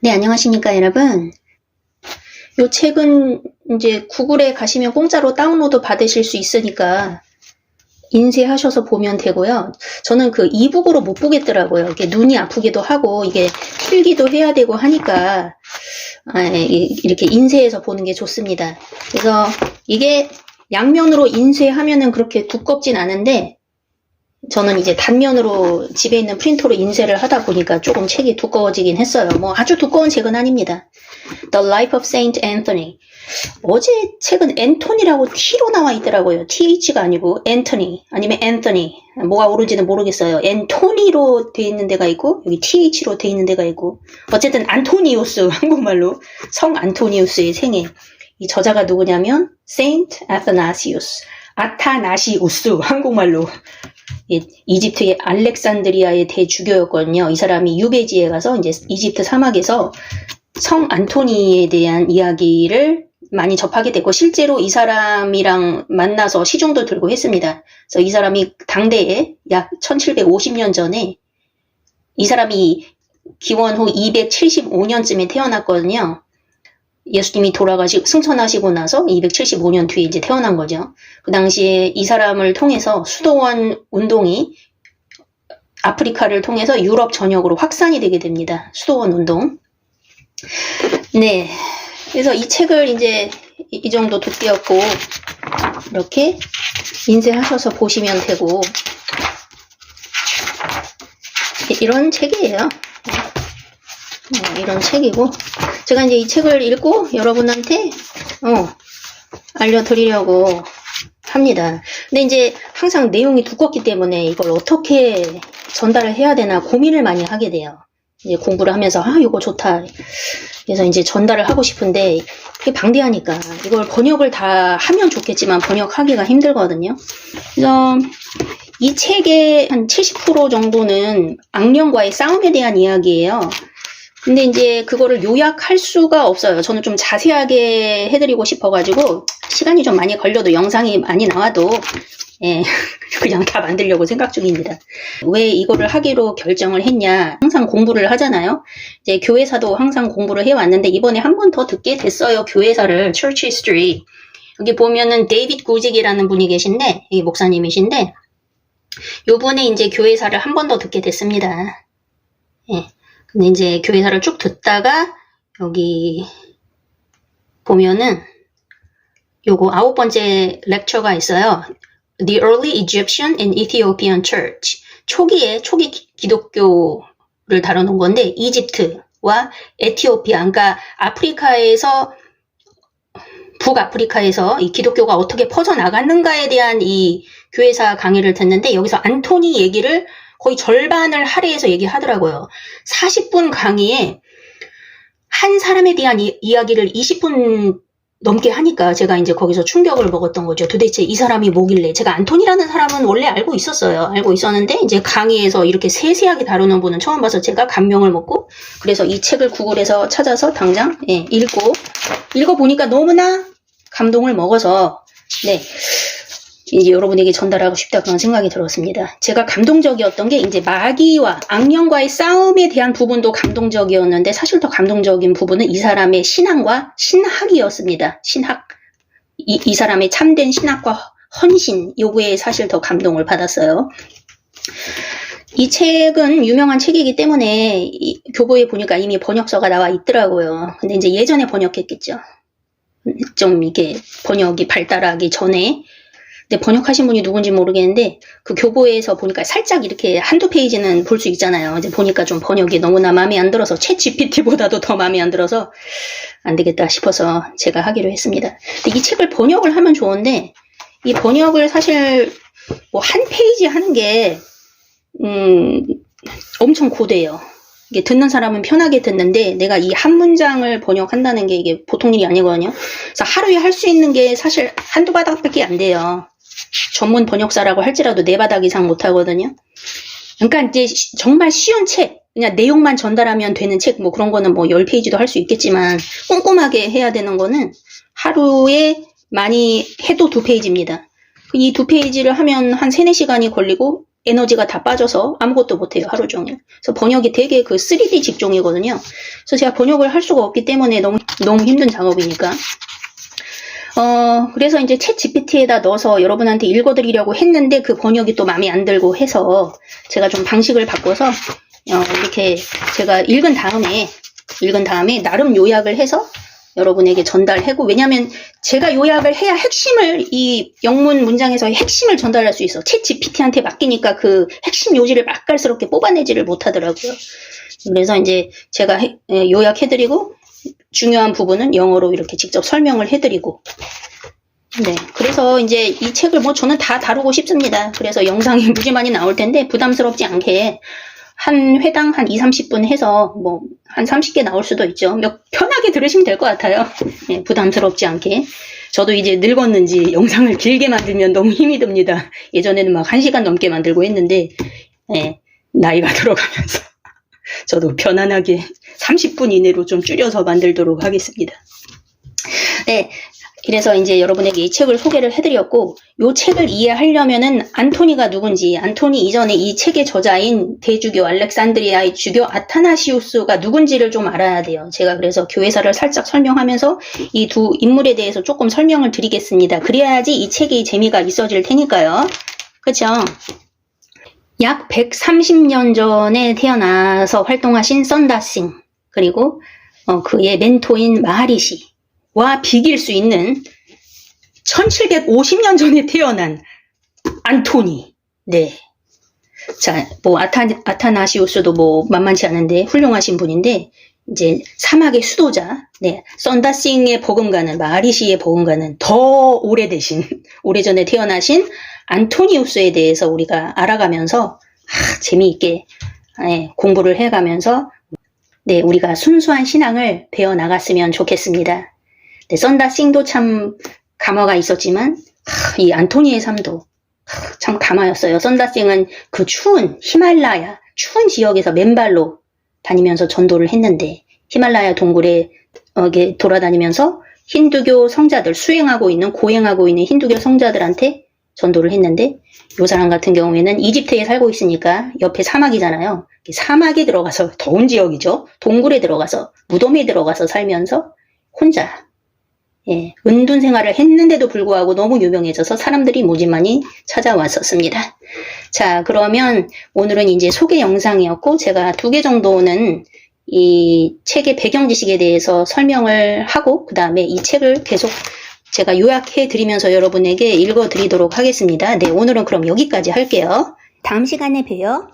네, 안녕하십니까, 여러분. 요 책은 이제 구글에 가시면 공짜로 다운로드 받으실 수 있으니까 인쇄하셔서 보면 되고요. 저는 그 이북으로 못 보겠더라고요. 이게 눈이 아프기도 하고 이게 필기도 해야 되고 하니까 이렇게 인쇄해서 보는 게 좋습니다. 그래서 이게 양면으로 인쇄하면은 그렇게 두껍진 않은데 저는 이제 단면으로 집에 있는 프린터로 인쇄를 하다 보니까 조금 책이 두꺼워지긴 했어요. 뭐 아주 두꺼운 책은 아닙니다. The Life of Saint Anthony. 어제 책은 앤토니라고 T로 나와 있더라고요. TH가 아니고 앤토니 아니면 앤토니. 뭐가 옳은지는 모르겠어요. 앤토니로 돼 있는 데가 있고 여기 TH로 돼 있는 데가 있고 어쨌든 안토니우스 한국말로 성 안토니우스의 생애. 이 저자가 누구냐면 Saint Athanasius. 아타나시우스 한국말로. 이집트의 알렉산드리아의 대주교였거든요. 이 사람이 유배지에 가서 이제 이집트 사막에서 성 안토니에 대한 이야기를 많이 접하게 됐고 실제로 이 사람이랑 만나서 시중도 들고 했습니다. 그래서 이 사람이 당대에 약 1750년 전에 이 사람이 기원 후 275년쯤에 태어났거든요. 예수님이 승천하시고 나서 275년 뒤에 이제 태어난 거죠. 그 당시에 이 사람을 통해서 수도원 운동이 아프리카를 통해서 유럽 전역으로 확산이 되게 됩니다. 수도원 운동. 네. 그래서 이 책을 이제 이 정도 두께였고, 이렇게 인쇄하셔서 보시면 되고, 이런 책이에요. 이런 책이고, 제가 이제 이 책을 읽고 여러분한테 알려드리려고 합니다. 근데 이제 항상 내용이 두껍기 때문에 이걸 어떻게 전달을 해야 되나 고민을 많이 하게 돼요. 이제 공부를 하면서 이거 좋다. 그래서 이제 전달을 하고 싶은데 이게 방대하니까 이걸 번역을 다 하면 좋겠지만 번역하기가 힘들거든요. 그래서 이 책의 한 70% 정도는 악령과의 싸움에 대한 이야기예요. 근데 이제 그거를 요약할 수가 없어요. 저는 좀 자세하게 해드리고 싶어가지고 시간이 좀 많이 걸려도 영상이 많이 나와도 그냥 다 만들려고 생각 중입니다. 왜 이거를 하기로 결정을 했냐. 항상 공부를 하잖아요. 이제 교회사도 항상 공부를 해왔는데 이번에 한 번 더 듣게 됐어요. 교회사를 Church History. 여기 보면은 데이빗 구직이라는 분이 계신데 이 목사님이신데 요번에 이제 교회사를 한 번 더 듣게 됐습니다. 근데 이제 교회사를 쭉 듣다가 여기 보면은 요거 9번째 렉처가 있어요. The Early Egyptian and Ethiopian Church. 초기 기독교를 다루는 건데 이집트와 에티오피아, 그러니까 아프리카에서 북아프리카에서 이 기독교가 어떻게 퍼져나갔는가에 대한 이 교회사 강의를 듣는데 여기서 안토니 얘기를 거의 절반을 할애해서 얘기하더라고요. 40분 강의에 한 사람에 대한 이야기를 20분 넘게 하니까 제가 이제 거기서 충격을 먹었던 거죠. 도대체 이 사람이 뭐길래. 제가 안토니라는 사람은 원래 알고 있었어요. 알고 있었는데 이제 강의에서 이렇게 세세하게 다루는 분은 처음 봐서 제가 감명을 먹고 그래서 이 책을 구글에서 찾아서 당장 읽어보니까 너무나 감동을 먹어서 이제 여러분에게 전달하고 싶다 그런 생각이 들었습니다. 제가 감동적이었던 게 이제 마귀와 악령과의 싸움에 대한 부분도 감동적이었는데 사실 더 감동적인 부분은 이 사람의 신앙과 신학이었습니다. 신학. 이 사람의 참된 신학과 헌신 요거에 사실 더 감동을 받았어요. 이 책은 유명한 책이기 때문에 교보에 보니까 이미 번역서가 나와 있더라고요. 근데 이제 예전에 번역했겠죠. 좀 이게 번역이 발달하기 전에 근데 번역하신 분이 누군지 모르겠는데 그 교보에서 보니까 살짝 이렇게 한두 페이지는 볼 수 있잖아요. 이제 보니까 좀 번역이 너무나 마음에 안 들어서 챗 GPT보다도 더 마음에 안 들어서 안 되겠다 싶어서 제가 하기로 했습니다. 근데 이 책을 번역을 하면 좋은데 이 번역을 사실 뭐 한 페이지 하는 게 엄청 고돼요. 이게 듣는 사람은 편하게 듣는데 내가 이 한 문장을 번역한다는 게 이게 보통 일이 아니거든요. 그래서 하루에 할 수 있는 게 사실 한두 바닥밖에 안 돼요. 전문 번역사라고 할지라도 4바닥 이상 못하거든요. 그러니까 이제 정말 쉬운 책, 그냥 내용만 전달하면 되는 책, 뭐 그런 거는 뭐 10페이지도 할 수 있겠지만 꼼꼼하게 해야 되는 거는 하루에 많이 해도 2페이지입니다. 이 2페이지를 하면 한 3, 4시간이 걸리고 에너지가 다 빠져서 아무것도 못해요, 하루 종일. 그래서 번역이 되게 그 3D 직종이거든요. 그래서 제가 번역을 할 수가 없기 때문에 너무 힘든 작업이니까. 그래서 이제 챗 GPT에다 넣어서 여러분한테 읽어드리려고 했는데 그 번역이 또 마음에 안 들고 해서 제가 좀 방식을 바꿔서 이렇게 제가 읽은 다음에 나름 요약을 해서 여러분에게 전달하고, 왜냐면 제가 요약을 해야 핵심을, 이 영문 문장에서의 핵심을 전달할 수 있어. 챗 GPT한테 맡기니까 그 핵심 요지를 맛깔스럽게 뽑아내지를 못하더라고요. 그래서 이제 제가 요약해드리고 중요한 부분은 영어로 이렇게 직접 설명을 해드리고, 네. 그래서 이제 이 책을 뭐 저는 다 다루고 싶습니다. 그래서 영상이 무지 많이 나올 텐데 부담스럽지 않게 한 회당 한 20-30분 해서 뭐 한 30개 나올 수도 있죠. 편하게 들으시면 될 것 같아요. 네, 부담스럽지 않게. 저도 이제 늙었는지 영상을 길게 만들면 너무 힘이 듭니다. 예전에는 막 1시간 넘게 만들고 했는데, 네, 나이가 들어가면서 저도 편안하게 30분 이내로 좀 줄여서 만들도록 하겠습니다. 네. 그래서 이제 여러분에게 이 책을 소개를 해드렸고, 이 책을 이해하려면은 안토니가 누군지, 안토니 이전에 이 책의 저자인 대주교 알렉산드리아의 주교 아타나시우스가 누군지를 좀 알아야 돼요. 제가 그래서 교회사를 살짝 설명하면서 이 두 인물에 대해서 조금 설명을 드리겠습니다. 그래야지 이 책이 재미가 있어질 테니까요. 그쵸? 약 130년 전에 태어나서 활동하신 썬다싱, 그리고 그의 멘토인 마하리시 와 비길 수 있는 1750년 전에 태어난 안토니. 네. 자, 뭐 아타나시우스도 뭐 만만치 않은데 훌륭하신 분인데, 이제 사막의 수도자, 네, 썬다싱의 버금가는, 마하리시의 버금가는 더 오래전에 태어나신 안토니우스에 대해서 우리가 알아가면서 재미있게 공부를 해가면서, 네, 우리가 순수한 신앙을 배워 나갔으면 좋겠습니다. 네, 썬다싱도 참 감화가 있었지만 이 안토니의 삶도 참 감화였어요. 썬다싱은 그 추운 지역에서 맨발로 다니면서 전도를 했는데, 히말라야 동굴에 돌아다니면서 힌두교 성자들, 고행하고 있는 힌두교 성자들한테 전도를 했는데, 이 사람 같은 경우에는 이집트에 살고 있으니까 옆에 사막이잖아요. 사막에 들어가서, 더운 지역이죠. 동굴에 들어가서, 무덤에 들어가서 살면서 혼자 은둔 생활을 했는데도 불구하고 너무 유명해져서 사람들이 무지 많이 찾아왔었습니다. 자, 그러면 오늘은 이제 소개 영상이었고, 제가 2개 정도는 이 책의 배경 지식에 대해서 설명을 하고, 그 다음에 이 책을 계속 제가 요약해 드리면서 여러분에게 읽어 드리도록 하겠습니다. 네, 오늘은 그럼 여기까지 할게요. 다음 시간에 봬요.